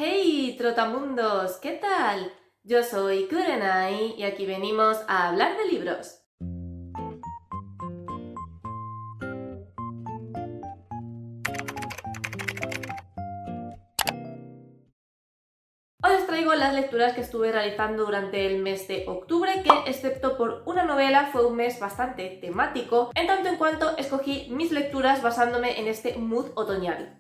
Hey, trotamundos, ¿qué tal? Yo soy Kurenai y aquí venimos a hablar de libros. Hoy os traigo las lecturas que estuve realizando durante el mes de octubre, que excepto por una novela fue un mes bastante temático, en tanto en cuanto escogí mis lecturas basándome en este mood otoñal.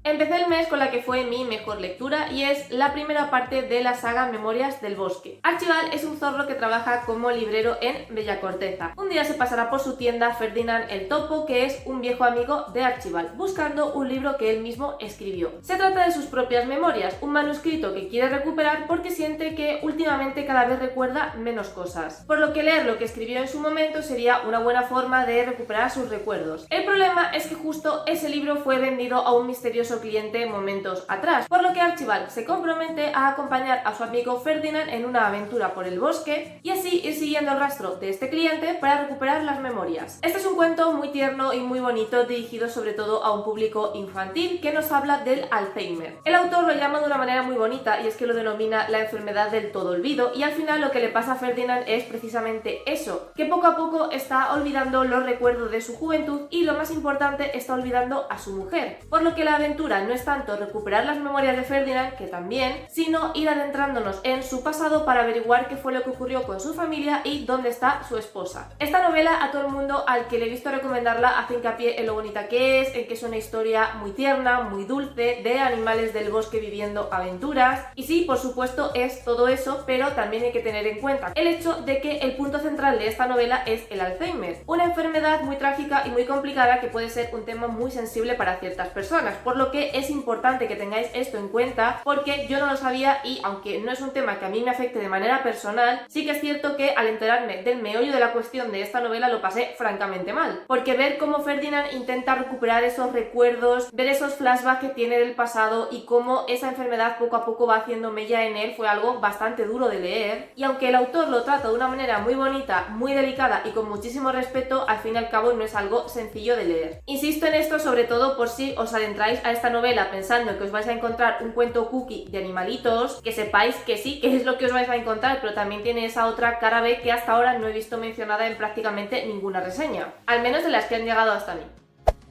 Empecé el mes con la que fue mi mejor lectura y es la primera parte de la saga Memorias del Bosque. Archibald es un zorro que trabaja como librero en Bellacorteza. Un día se pasará por su tienda Ferdinand el Topo, que es un viejo amigo de Archibald, buscando un libro que él mismo escribió. Se trata de sus propias memorias, un manuscrito que quiere recuperar porque siente que últimamente cada vez recuerda menos cosas, por lo que leer lo que escribió en su momento sería una buena forma de recuperar sus recuerdos. El problema es que justo ese libro fue vendido a un misterioso cliente momentos atrás, por lo que Archibald se compromete a acompañar a su amigo Ferdinand en una aventura por el bosque y así ir siguiendo el rastro de este cliente para recuperar las memorias. Este es un cuento muy tierno y muy bonito, dirigido sobre todo a un público infantil, que nos habla del Alzheimer. El autor lo llama de una manera muy bonita y es que lo denomina la enfermedad del todo olvido, y al final lo que le pasa a Ferdinand es precisamente eso, que poco a poco está olvidando los recuerdos de su juventud y, lo más importante, está olvidando a su mujer, por lo que la aventura no es tanto recuperar las memorias de Ferdinand, que también, sino ir adentrándonos en su pasado para averiguar qué fue lo que ocurrió con su familia y dónde está su esposa. Esta novela, a todo el mundo al que le he visto recomendarla, hace hincapié en lo bonita que es, en que es una historia muy tierna, muy dulce, de animales del bosque viviendo aventuras. Y sí, por supuesto es todo eso, pero también hay que tener en cuenta el hecho de que el punto central de esta novela es el Alzheimer, una enfermedad muy trágica y muy complicada que puede ser un tema muy sensible para ciertas personas, por lo que es importante que tengáis esto en cuenta, porque yo no lo sabía y, aunque no es un tema que a mí me afecte de manera personal, sí que es cierto que al enterarme del meollo de la cuestión de esta novela lo pasé francamente mal, porque ver cómo Ferdinand intenta recuperar esos recuerdos, ver esos flashbacks que tiene del pasado y cómo esa enfermedad poco a poco va haciendo mella en él fue algo bastante duro de leer, y aunque el autor lo trata de una manera muy bonita, muy delicada y con muchísimo respeto, al fin y al cabo no es algo sencillo de leer. Insisto en esto sobre todo por si os adentráis a esta novela pensando que os vais a encontrar un cuento cookie de animalitos, que sepáis que sí, que es lo que os vais a encontrar, pero también tiene esa otra cara B que hasta ahora no he visto mencionada en prácticamente ninguna reseña, al menos de las que han llegado hasta mí.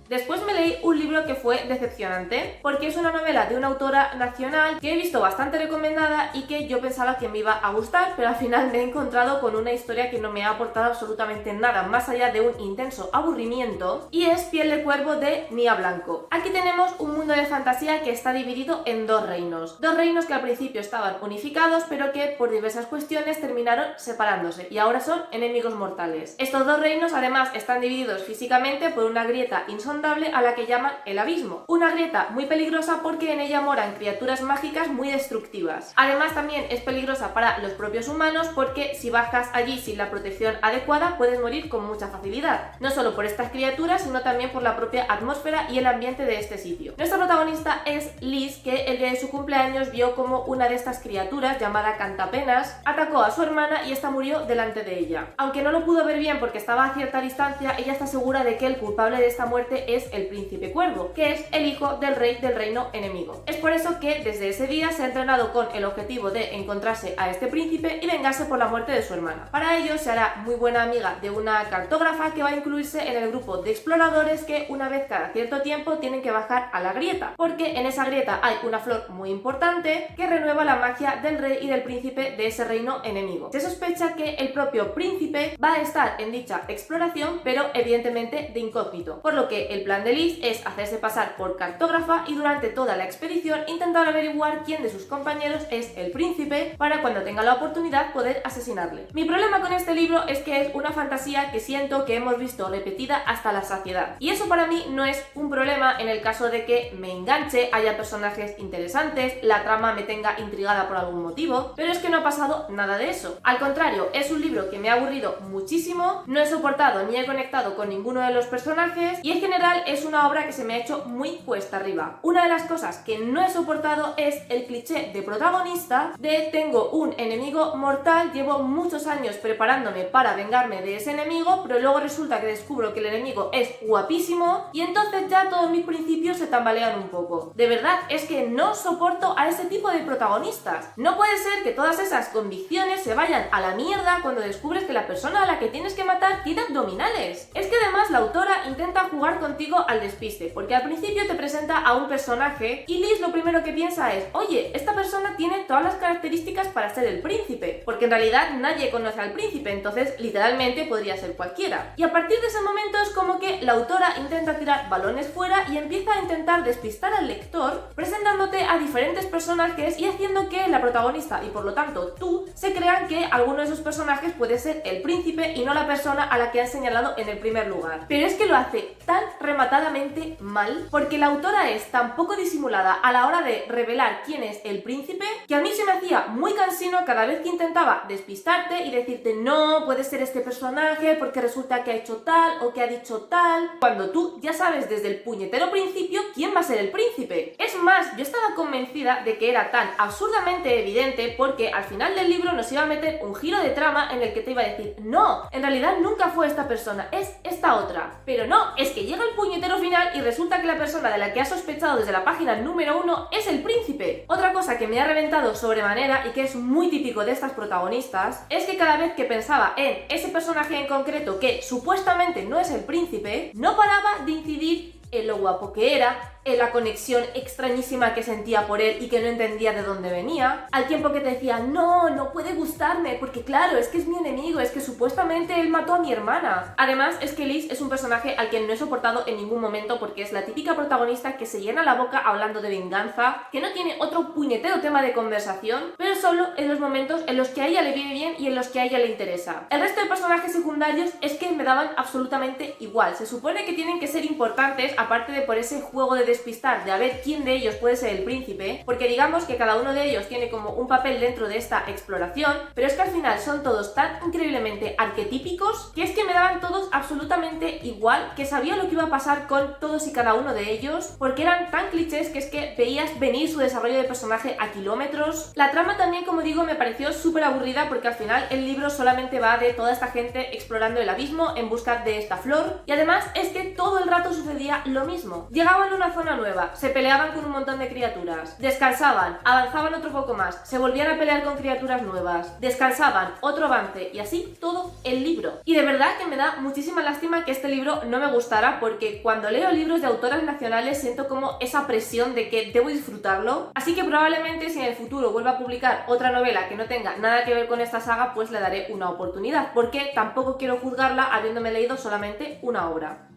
Después me leí un libro que fue decepcionante, porque es una novela de una autora nacional que he visto bastante recomendada y que yo pensaba que me iba a gustar, pero al final me he encontrado con una historia que no me ha aportado absolutamente nada, más allá de un intenso aburrimiento, y es Piel de Cuervo de Nia Blanco. Aquí tenemos un mundo de fantasía que está dividido en dos reinos que al principio estaban unificados, pero que por diversas cuestiones terminaron separándose y ahora son enemigos mortales. Estos dos reinos además están divididos físicamente por una grieta insondable a la que llaman el Abismo, una grieta muy peligrosa porque en ella moran criaturas mágicas muy destructivas. Además también es peligrosa para los propios humanos porque si bajas allí sin la protección adecuada puedes morir con mucha facilidad, no solo por estas criaturas sino también por la propia atmósfera y el ambiente de este sitio. Nuestra protagonista es Liz, que el día de su cumpleaños vio como una de estas criaturas, llamada Cantapenas, atacó a su hermana y esta murió delante de ella. Aunque no lo pudo ver bien porque estaba a cierta distancia, ella está segura de que el culpable de esta muerte es el príncipe cuervo, que es el hijo del rey del reino enemigo. Es por eso que desde ese día se ha entrenado con el objetivo de encontrarse a este príncipe y vengarse por la muerte de su hermana. Para ello se hará muy buena amiga de una cartógrafa que va a incluirse en el grupo de exploradores que una vez cada cierto tiempo tienen que bajar a la grieta, porque en esa grieta hay una flor muy importante que renueva la magia del rey y del príncipe de ese reino enemigo. Se sospecha que el propio príncipe va a estar en dicha exploración, pero evidentemente de incógnito, por lo que el plan de Liz es hacerse pasar por cartógrafa y durante toda la expedición intentar averiguar quién de sus compañeros es el príncipe para cuando tenga la oportunidad poder asesinarle. Mi problema con este libro es que es una fantasía que siento que hemos visto repetida hasta la saciedad, y eso para mí no es un problema en el caso de que me enganche, haya personajes interesantes, la trama me tenga intrigada por algún motivo, pero es que no ha pasado nada de eso. Al contrario, es un libro que me ha aburrido muchísimo, no he soportado ni he conectado con ninguno de los personajes y he generado general es una obra que se me ha hecho muy cuesta arriba. Una de las cosas que no he soportado es el cliché de protagonista de tengo un enemigo mortal, llevo muchos años preparándome para vengarme de ese enemigo, pero luego resulta que descubro que el enemigo es guapísimo y entonces ya todos mis principios se tambalean un poco. De verdad, es que no soporto a ese tipo de protagonistas. No puede ser que todas esas convicciones se vayan a la mierda cuando descubres que la persona a la que tienes que matar tiene abdominales. Es que además la autora intenta jugar contigo al despiste, porque al principio te presenta a un personaje y Liz lo primero que piensa es, oye, esta persona tiene todas las características para ser el príncipe, porque en realidad nadie conoce al príncipe, entonces literalmente podría ser cualquiera. Y a partir de ese momento es como que la autora intenta tirar balones fuera y empieza a intentar despistar al lector, presentándote a diferentes personajes y haciendo que la protagonista y por lo tanto tú se crean que alguno de esos personajes puede ser el príncipe y no la persona a la que han señalado en el primer lugar. Pero es que lo hace tan rematadamente mal, porque la autora es tan poco disimulada a la hora de revelar quién es el príncipe, que a mí se me hacía muy cansino cada vez que intentaba despistarte y decirte no, puede ser este personaje porque resulta que ha hecho tal o que ha dicho tal, cuando tú ya sabes desde el puñetero principio quién va a ser el príncipe. Es más, yo estaba convencida de que era tan absurdamente evidente porque al final del libro nos iba a meter un giro de trama en el que te iba a decir no, en realidad nunca fue esta persona, es esta otra. Pero no, es que llega el puñetero final y resulta que la persona de la que has sospechado desde la página número 1 es el príncipe. Otra cosa que me ha reventado sobremanera y que es muy típico de estas protagonistas es que cada vez que pensaba en ese personaje en concreto que supuestamente no es el príncipe, no paraba de incidir en lo guapo que era, en la conexión extrañísima que sentía por él y que no entendía de dónde venía, al tiempo que te decía, no, no puede gustarme, porque claro, es que es mi enemigo, es que supuestamente él mató a mi hermana. Además, es que Liz es un personaje al que no he soportado en ningún momento porque es la típica protagonista que se llena la boca hablando de venganza, que no tiene otro puñetero tema de conversación, pero solo en los momentos en los que a ella le viene bien y en los que a ella le interesa. El resto de personajes secundarios es que me daban absolutamente igual. Se supone que tienen que ser importantes, aparte de por ese juego de despistar, de a ver quién de ellos puede ser el príncipe, porque digamos que cada uno de ellos tiene como un papel dentro de esta exploración, pero es que al final son todos tan increíblemente arquetípicos que es que me daban todos absolutamente igual, que sabía lo que iba a pasar con todos y cada uno de ellos, porque eran tan clichés que es que veías venir su desarrollo de personaje a kilómetros. La trama también, como digo, me pareció súper aburrida porque al final el libro solamente va de toda esta gente explorando el abismo en busca de esta flor, y además es que todo el rato sucedía lo mismo. Llegaban a una zona nueva, se peleaban con un montón de criaturas, descansaban, avanzaban otro poco más, se volvían a pelear con criaturas nuevas, descansaban, otro avance y así todo el libro. Y de verdad que me da muchísima lástima que este libro no me gustara porque cuando leo libros de autoras nacionales siento como esa presión de que debo disfrutarlo, así que probablemente si en el futuro vuelva a publicar otra novela que no tenga nada que ver con esta saga pues le daré una oportunidad porque tampoco quiero juzgarla habiéndome leído solamente una obra.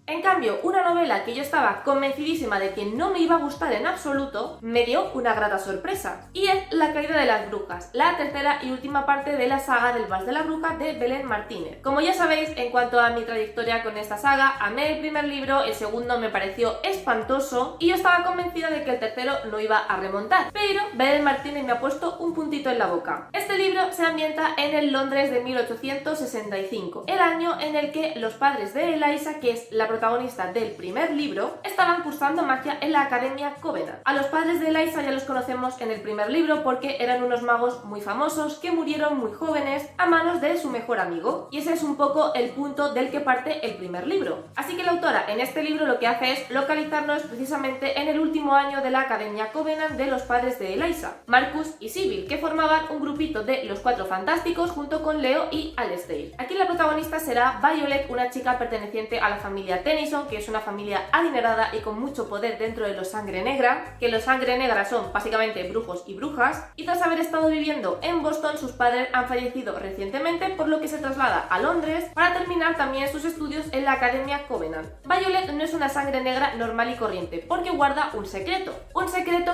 En cambio, una novela que yo estaba convencidísima de que no me iba a gustar en absoluto, me dio una grata sorpresa. Y es La caída de las brujas, la tercera y última parte de la saga del Vals de la Bruja de Belén Martínez. Como ya sabéis, en cuanto a mi trayectoria con esta saga, amé el primer libro, el segundo me pareció espantoso y yo estaba convencida de que el tercero no iba a remontar. Pero Belén Martínez me ha puesto un puntito en la boca. Este libro se ambienta en el Londres de 1865, el año en el que los padres de Eliza, que es la protagonista del primer libro, estaban cursando magia en la Academia Covenant. A los padres de Eliza ya los conocemos en el primer libro porque eran unos magos muy famosos que murieron muy jóvenes a manos de su mejor amigo, y ese es un poco el punto del que parte el primer libro. Así que la autora en este libro lo que hace es localizarnos precisamente en el último año de la Academia Covenant de los padres de Eliza, Marcus y Sybil, que formaban un grupito de los Cuatro Fantásticos junto con Leo y Alasdair. Aquí la protagonista será Violet, una chica perteneciente a la familia Tennyson, que es una familia adinerada y con mucho poder dentro de los Sangre Negra, que los Sangre Negra son básicamente brujos y brujas, y tras haber estado viviendo en Boston, sus padres han fallecido recientemente, por lo que se traslada a Londres para terminar también sus estudios en la Academia Covenant. Violet no es una Sangre Negra normal y corriente, porque guarda un secreto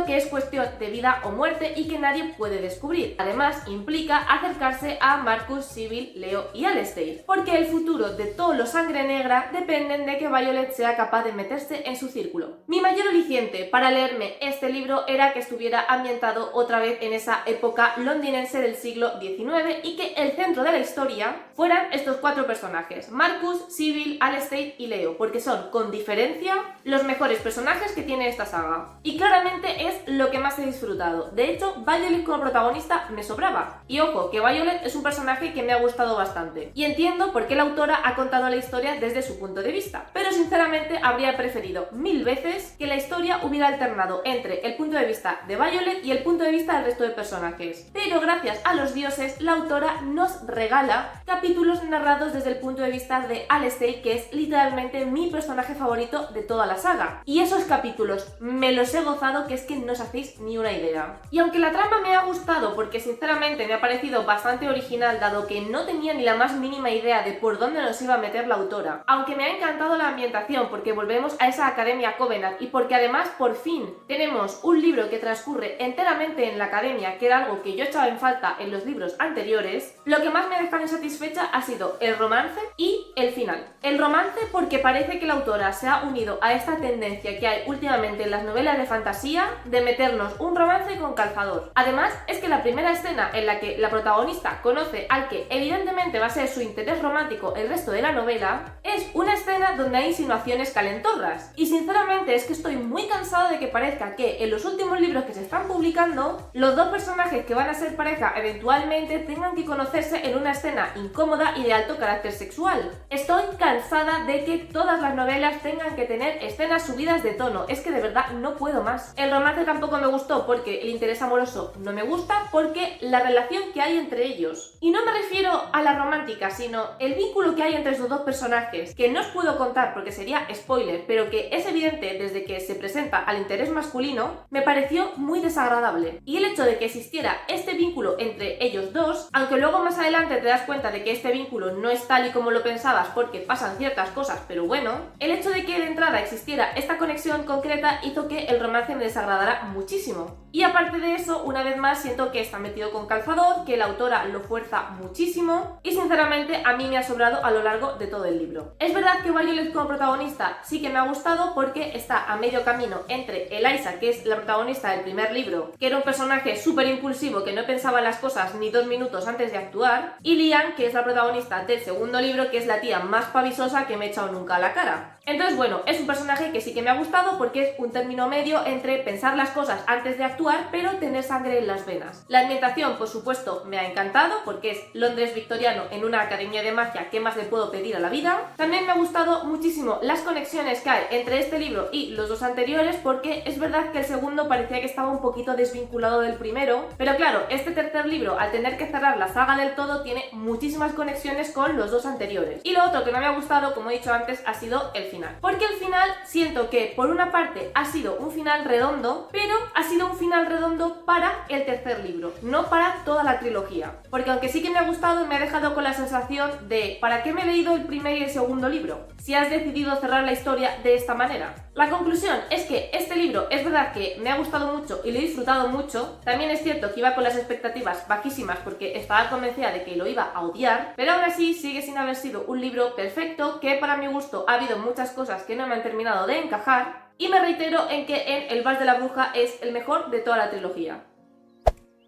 que es cuestión de vida o muerte y que nadie puede descubrir. Además, implica acercarse a Marcus, Sybil, Leo y Alasdair, porque el futuro de todos los Sangre Negra dependen de de que Violet sea capaz de meterse en su círculo. Mi mayor aliciente para leerme este libro era que estuviera ambientado otra vez en esa época londinense del siglo XIX y que el centro de la historia fueran estos 4 personajes: Marcus, Sybil, Alastair y Leo, porque son, con diferencia, los mejores personajes que tiene esta saga. Y claramente es lo que más he disfrutado. De hecho, Violet como protagonista me sobraba. Y ojo, que Violet es un personaje que me ha gustado bastante. Y entiendo por qué la autora ha contado la historia desde su punto de vista. Pero sinceramente habría preferido 1000 veces que la historia hubiera alternado entre el punto de vista de Violet y el punto de vista del resto de personajes. Pero gracias a los dioses, la autora nos regala capítulos narrados desde el punto de vista de Alastair, que es literalmente mi personaje favorito de toda la saga. Y esos capítulos me los he gozado, que es que no os hacéis ni una idea. Y aunque la trama me ha gustado, porque sinceramente me ha parecido bastante original, dado que no tenía ni la más mínima idea de por dónde nos iba a meter la autora, aunque me ha encantado la ambientación, porque volvemos a esa academia Covenant y porque además por fin tenemos un libro que transcurre enteramente en la academia, que era algo que yo echaba en falta en los libros anteriores, lo que más me ha dejado insatisfecha ha sido el romance y el final. El romance porque parece que la autora se ha unido a esta tendencia que hay últimamente en las novelas de fantasía de meternos un romance con calzador. Además, es que la primera escena en la que la protagonista conoce al que evidentemente va a ser su interés romántico el resto de la novela, es una escena donde hay insinuaciones calentorras. Y sinceramente es que estoy muy cansada de que parezca que en los últimos libros que se están publicando, los 2 personajes que van a ser pareja eventualmente tengan que conocerse en una escena incómoda y de alto carácter sexual. Estoy cansada de que todas las novelas tengan que tener escenas subidas de tono. Es que de verdad no puedo más. El romance tampoco me gustó porque el interés amoroso no me gusta, porque la relación que hay entre ellos, y no me refiero a la romántica, sino el vínculo que hay entre esos 2 personajes, que no os puedo contar porque sería spoiler, pero que es evidente desde que se presenta al interés masculino, me pareció muy desagradable. Y el hecho de que existiera este vínculo entre ellos 2, aunque luego más adelante te das cuenta de que este vínculo no es tal y como lo pensabas porque pasan ciertas cosas, pero bueno, el hecho de que de entrada existiera esta conexión concreta hizo que el romance me desagradara muchísimo. Y aparte de eso, una vez más siento que está metido con calzador, que la autora lo fuerza muchísimo y sinceramente a mí me ha sobrado a lo largo de todo el libro. Es verdad que Violet como protagonista sí que me ha gustado porque está a medio camino entre Eliza, que es la protagonista del primer libro, que era un personaje súper impulsivo que no pensaba las cosas ni 2 minutos antes de actuar, y Lian, que es la protagonista del segundo libro, que es la tía más pavisosa que me he echado nunca a la cara. Entonces, bueno, es un personaje que sí que me ha gustado porque es un término medio entre pensar las cosas antes de actuar, pero tener sangre en las venas. La ambientación, por supuesto, me ha encantado porque es Londres victoriano en una academia de magia. ¿Qué más le puedo pedir a la vida? También me ha gustado muchísimo las conexiones que hay entre este libro y los 2 anteriores, porque es verdad que el segundo parecía que estaba un poquito desvinculado del primero, pero claro, este tercer libro, al tener que cerrar la saga del todo, tiene muchísimas conexiones con los 2 anteriores. Y lo otro que no me ha gustado, como he dicho antes, ha sido el final. Porque el final siento que por una parte ha sido un final redondo, pero ha sido un final redondo para el tercer libro, no para toda la trilogía. Porque aunque sí que me ha gustado, me ha dejado con la sensación de ¿para qué me he leído el primer y el segundo libro si has decidido cerrar la historia de esta manera? La conclusión es que este libro es verdad que me ha gustado mucho y lo he disfrutado mucho. También es cierto que iba con las expectativas bajísimas porque estaba convencida de que lo iba a odiar, pero aún así sigue sin haber sido un libro perfecto, que para mi gusto ha habido muchas cosas que no me han terminado de encajar, y me reitero en que en El Vals de la Bruja es el mejor de toda la trilogía.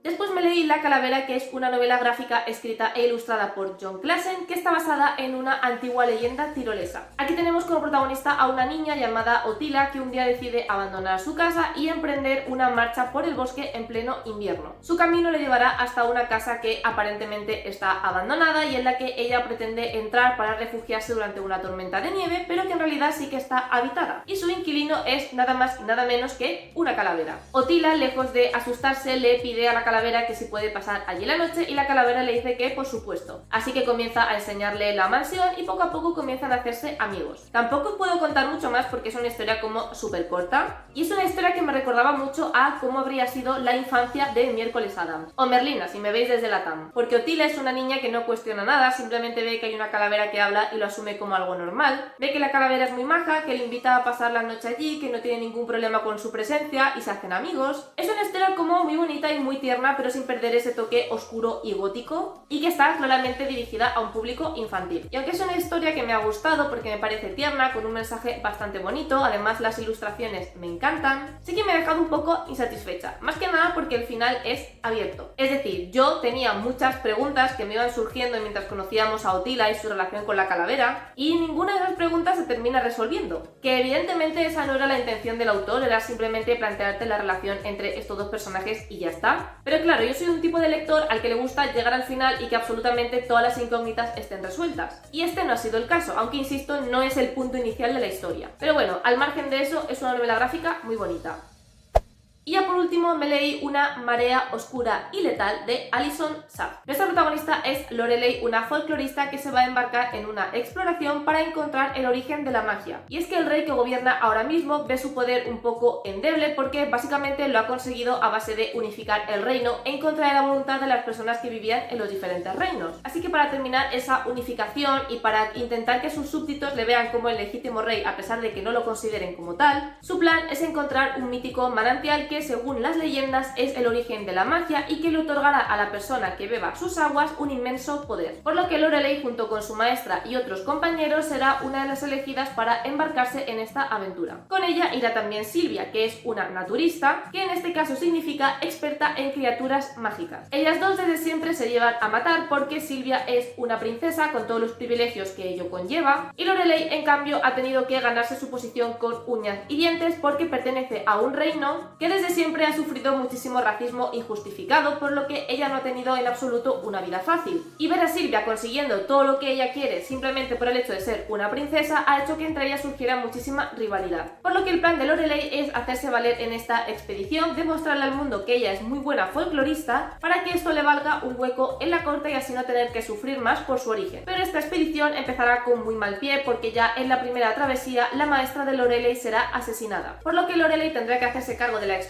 Después me leí La Calavera, que es una novela gráfica escrita e ilustrada por Jon Klassen, que está basada en una antigua leyenda tirolesa. Aquí tenemos como protagonista a una niña llamada Otila, que un día decide abandonar su casa y emprender una marcha por el bosque en pleno invierno. Su camino le llevará hasta una casa que aparentemente está abandonada y en la que ella pretende entrar para refugiarse durante una tormenta de nieve, pero que en realidad sí que está habitada. Y su inquilino es nada más y nada menos que una calavera. Otila, lejos de asustarse, le pide a la calavera que si puede pasar allí la noche, y la calavera le dice que por supuesto. Así que comienza a enseñarle la mansión y poco a poco comienzan a hacerse amigos. Tampoco os puedo contar mucho más porque es una historia como súper corta, y es una historia que me recordaba mucho a cómo habría sido la infancia de Miércoles Adams, o Merlina si me veis desde Latam, porque Otila es una niña que no cuestiona nada, simplemente ve que hay una calavera que habla y lo asume como algo normal, ve que la calavera es muy maja, que le invita a pasar la noche allí, que no tiene ningún problema con su presencia y se hacen amigos. Es una historia como muy bonita y muy tierna tierna pero sin perder ese toque oscuro y gótico, y que está claramente dirigida a un público infantil. Y aunque es una historia que me ha gustado porque me parece tierna, con un mensaje bastante bonito, además las ilustraciones me encantan, sí que me ha dejado un poco insatisfecha, más que nada porque el final es abierto. Es decir, yo tenía muchas preguntas que me iban surgiendo mientras conocíamos a Otila y su relación con la calavera, y ninguna de esas preguntas se termina resolviendo. Que evidentemente esa no era la intención del autor, era simplemente plantearte la relación entre estos dos personajes y ya está. Pero claro, yo soy un tipo de lector al que le gusta llegar al final y que absolutamente todas las incógnitas estén resueltas. Y este no ha sido el caso, aunque insisto, no es el punto inicial de la historia. Pero bueno, al margen de eso, es una novela gráfica muy bonita. Y ya por último me leí Una marea oscura y letal de Alison Saff. Nuestra protagonista es Lorelei, una folclorista que se va a embarcar en una exploración para encontrar el origen de la magia. Y es que el rey que gobierna ahora mismo ve su poder un poco endeble porque básicamente lo ha conseguido a base de unificar el reino en contra de la voluntad de las personas que vivían en los diferentes reinos. Así que para terminar esa unificación y para intentar que sus súbditos le vean como el legítimo rey a pesar de que no lo consideren como tal, su plan es encontrar un mítico manantial que según las leyendas es el origen de la magia y que le otorgará a la persona que beba sus aguas un inmenso poder. Por lo que Lorelei junto con su maestra y otros compañeros será una de las elegidas para embarcarse en esta aventura. Con ella irá también Silvia, que es una naturista, que en este caso significa experta en criaturas mágicas. Ellas dos desde siempre se llevan a matar porque Silvia es una princesa con todos los privilegios que ello conlleva y Lorelei en cambio ha tenido que ganarse su posición con uñas y dientes porque pertenece a un reino que desde siempre ha sufrido muchísimo racismo injustificado, por lo que ella no ha tenido en absoluto una vida fácil. Y ver a Silvia consiguiendo todo lo que ella quiere simplemente por el hecho de ser una princesa ha hecho que entre ellas surgiera muchísima rivalidad. Por lo que el plan de Lorelei es hacerse valer en esta expedición, demostrarle al mundo que ella es muy buena folclorista para que esto le valga un hueco en la corte y así no tener que sufrir más por su origen. Pero esta expedición empezará con muy mal pie porque ya en la primera travesía la maestra de Lorelei será asesinada, por lo que Lorelei tendrá que hacerse cargo de la expedición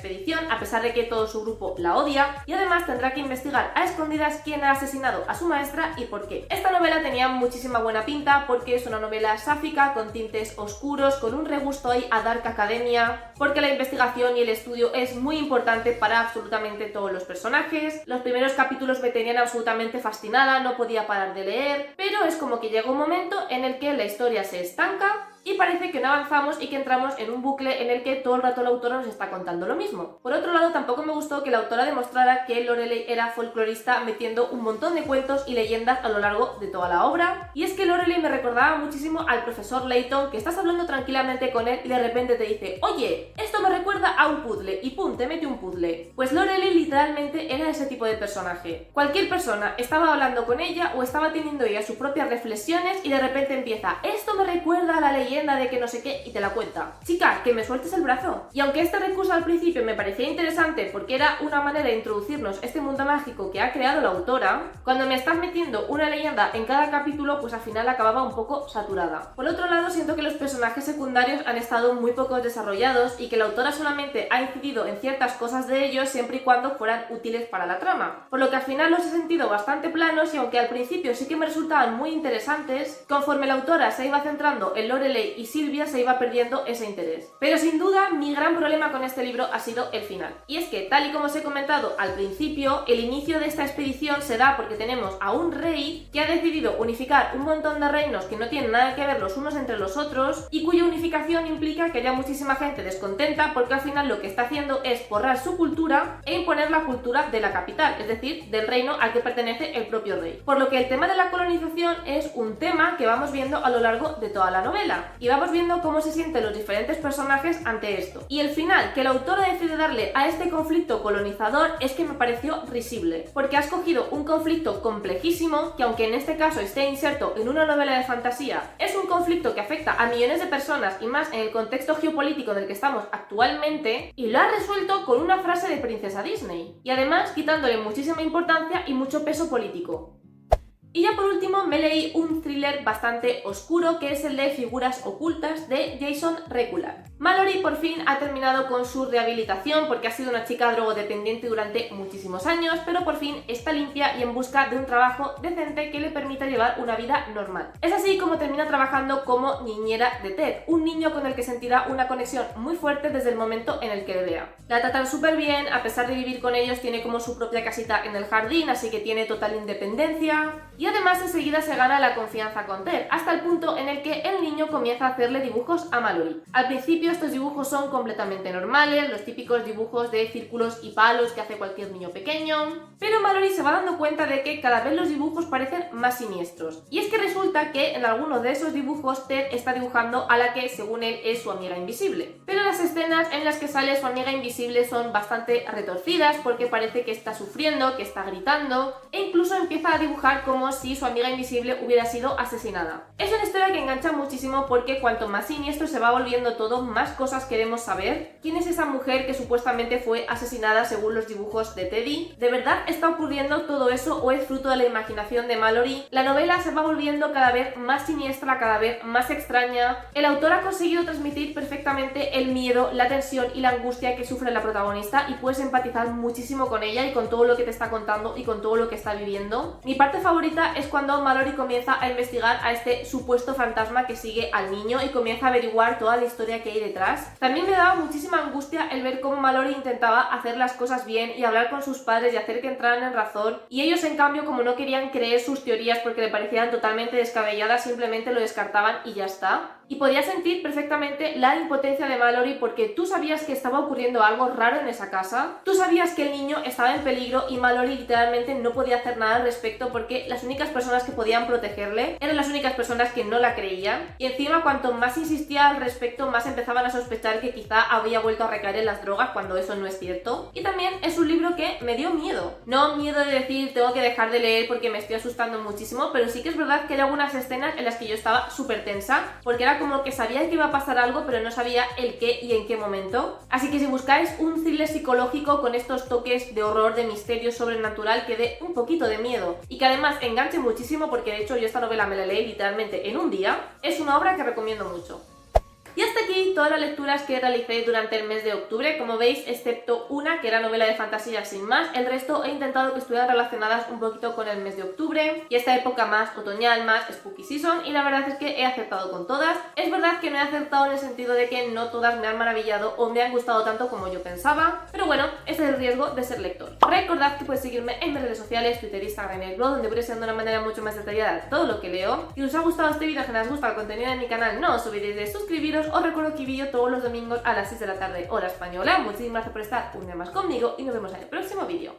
a pesar de que todo su grupo la odia, y además tendrá que investigar a escondidas quién ha asesinado a su maestra y por qué. Esta novela tenía muchísima buena pinta porque es una novela sáfica con tintes oscuros, con un regusto ahí a Dark Academia, porque la investigación y el estudio es muy importante para absolutamente todos los personajes. Los primeros capítulos me tenían absolutamente fascinada, no podía parar de leer, pero es como que llega un momento en el que la historia se estanca y parece que no avanzamos y que entramos en un bucle en el que todo el rato la autora nos está contando lo mismo. Por otro lado, tampoco me gustó que la autora demostrara que Lorelei era folclorista metiendo un montón de cuentos y leyendas a lo largo de toda la obra. Y es que Lorelei me recordaba muchísimo al profesor Layton, que estás hablando tranquilamente con él y de repente te dice: oye, esto me recuerda a un puzzle, y pum, te mete un puzzle. Pues Lorelei literalmente era ese tipo de personaje. Cualquier persona estaba hablando con ella o estaba teniendo ella sus propias reflexiones y de repente empieza: esto me recuerda a la leyenda de que no sé qué, y te la cuenta. Chica, que me sueltes el brazo. Y aunque este recurso al principio me parecía interesante porque era una manera de introducirnos este mundo mágico que ha creado la autora, cuando me estás metiendo una leyenda en cada capítulo, pues al final acababa un poco saturada. Por otro lado, siento que los personajes secundarios han estado muy poco desarrollados y que la autora solamente ha incidido en ciertas cosas de ellos siempre y cuando fueran útiles para la trama. Por lo que al final los he sentido bastante planos y aunque al principio sí que me resultaban muy interesantes, conforme la autora se iba centrando en Lorelei y Silvia se iba perdiendo ese interés. Pero sin duda mi gran problema con este libro ha sido el final. Y es que, tal y como os he comentado al principio, el inicio de esta expedición se da porque tenemos a un rey que ha decidido unificar un montón de reinos que no tienen nada que ver los unos entre los otros y cuya unificación implica que haya muchísima gente descontenta porque al final lo que está haciendo es borrar su cultura e imponer la cultura de la capital, es decir, del reino al que pertenece el propio rey. Por lo que el tema de la colonización es un tema que vamos viendo a lo largo de toda la novela. Y vamos viendo cómo se sienten los diferentes personajes ante esto. Y el final que la autora decide darle a este conflicto colonizador es que me pareció risible, porque has cogido un conflicto complejísimo que, aunque en este caso esté inserto en una novela de fantasía, es un conflicto que afecta a millones de personas y más en el contexto geopolítico en el que estamos actualmente, y lo has resuelto con una frase de princesa Disney, y además quitándole muchísima importancia y mucho peso político. Y ya por último me leí un thriller bastante oscuro que es el de Figuras ocultas de Jason Recular. Mallory por fin ha terminado con su rehabilitación porque ha sido una chica drogodependiente durante muchísimos años, pero por fin está limpia y en busca de un trabajo decente que le permita llevar una vida normal. Es así como termina trabajando como niñera de Ted, un niño con el que sentirá una conexión muy fuerte desde el momento en el que le vea. La tratan súper bien, a pesar de vivir con ellos tiene como su propia casita en el jardín, así que tiene total independencia. Y además enseguida se gana la confianza con Ted, hasta el punto en el que el niño comienza a hacerle dibujos a Mallory. Al principio estos dibujos son completamente normales, los típicos dibujos de círculos y palos que hace cualquier niño pequeño, pero Mallory se va dando cuenta de que cada vez los dibujos parecen más siniestros. Y es que resulta que en algunos de esos dibujos Ted está dibujando a la que según él es su amiga invisible. Pero las escenas en las que sale su amiga invisible son bastante retorcidas porque parece que está sufriendo, que está gritando e incluso empieza a dibujar como si su amiga invisible hubiera sido asesinada. Es una historia que engancha muchísimo porque cuanto más siniestro se va volviendo todo, más cosas queremos saber. ¿Quién es esa mujer que supuestamente fue asesinada según los dibujos de Teddy? ¿De verdad está ocurriendo todo eso o es fruto de la imaginación de Mallory? La novela se va volviendo cada vez más siniestra, cada vez más extraña. El autor ha conseguido transmitir perfectamente el miedo, la tensión y la angustia que sufre la protagonista y puedes empatizar muchísimo con ella y con todo lo que te está contando y con todo lo que está viviendo. Mi parte favorita es cuando Mallory comienza a investigar a este supuesto fantasma que sigue al niño y comienza a averiguar toda la historia que hay detrás. También me daba muchísima angustia el ver cómo Mallory intentaba hacer las cosas bien y hablar con sus padres y hacer que entraran en razón, y ellos en cambio, como no querían creer sus teorías porque le parecían totalmente descabelladas, simplemente lo descartaban y ya está. Y podía sentir perfectamente la impotencia de Mallory porque tú sabías que estaba ocurriendo algo raro en esa casa, tú sabías que el niño estaba en peligro y Mallory literalmente no podía hacer nada al respecto porque las únicas personas que podían protegerle eran las únicas personas que no la creían, y encima cuanto más insistía al respecto más empezaban a sospechar que quizá había vuelto a recaer en las drogas cuando eso no es cierto. Y también es un libro que me dio miedo, no miedo de decir tengo que dejar de leer porque me estoy asustando muchísimo, pero sí que es verdad que hay algunas escenas en las que yo estaba súper tensa porque era como que sabía que iba a pasar algo pero no sabía el qué y en qué momento. Así que si buscáis un thriller psicológico con estos toques de horror, de misterio sobrenatural que dé un poquito de miedo y que además enganche muchísimo, porque de hecho yo esta novela me la leí literalmente en un día, es una obra que recomiendo mucho. Y hasta aquí todas las lecturas que realicé durante el mes de octubre. Como veis, excepto una que era novela de fantasía sin más, el resto he intentado que estuvieran relacionadas un poquito con el mes de octubre y esta época más otoñal, más spooky season, y la verdad es que he acertado con todas. Es verdad que no he acertado en el sentido de que no todas me han maravillado o me han gustado tanto como yo pensaba, pero bueno, este es el riesgo de ser lector. Recordad que podéis seguirme en mis redes sociales, Twitter, Instagram y el blog, donde voy enseñando de una manera mucho más detallada todo lo que leo. Si os ha gustado este vídeo, que os gusta el contenido de mi canal, no os olvidéis de suscribiros. Os recuerdo que vídeo todos los domingos a las 6 de la tarde hora española. Muchísimas gracias por estar un día más conmigo y nos vemos en el próximo vídeo.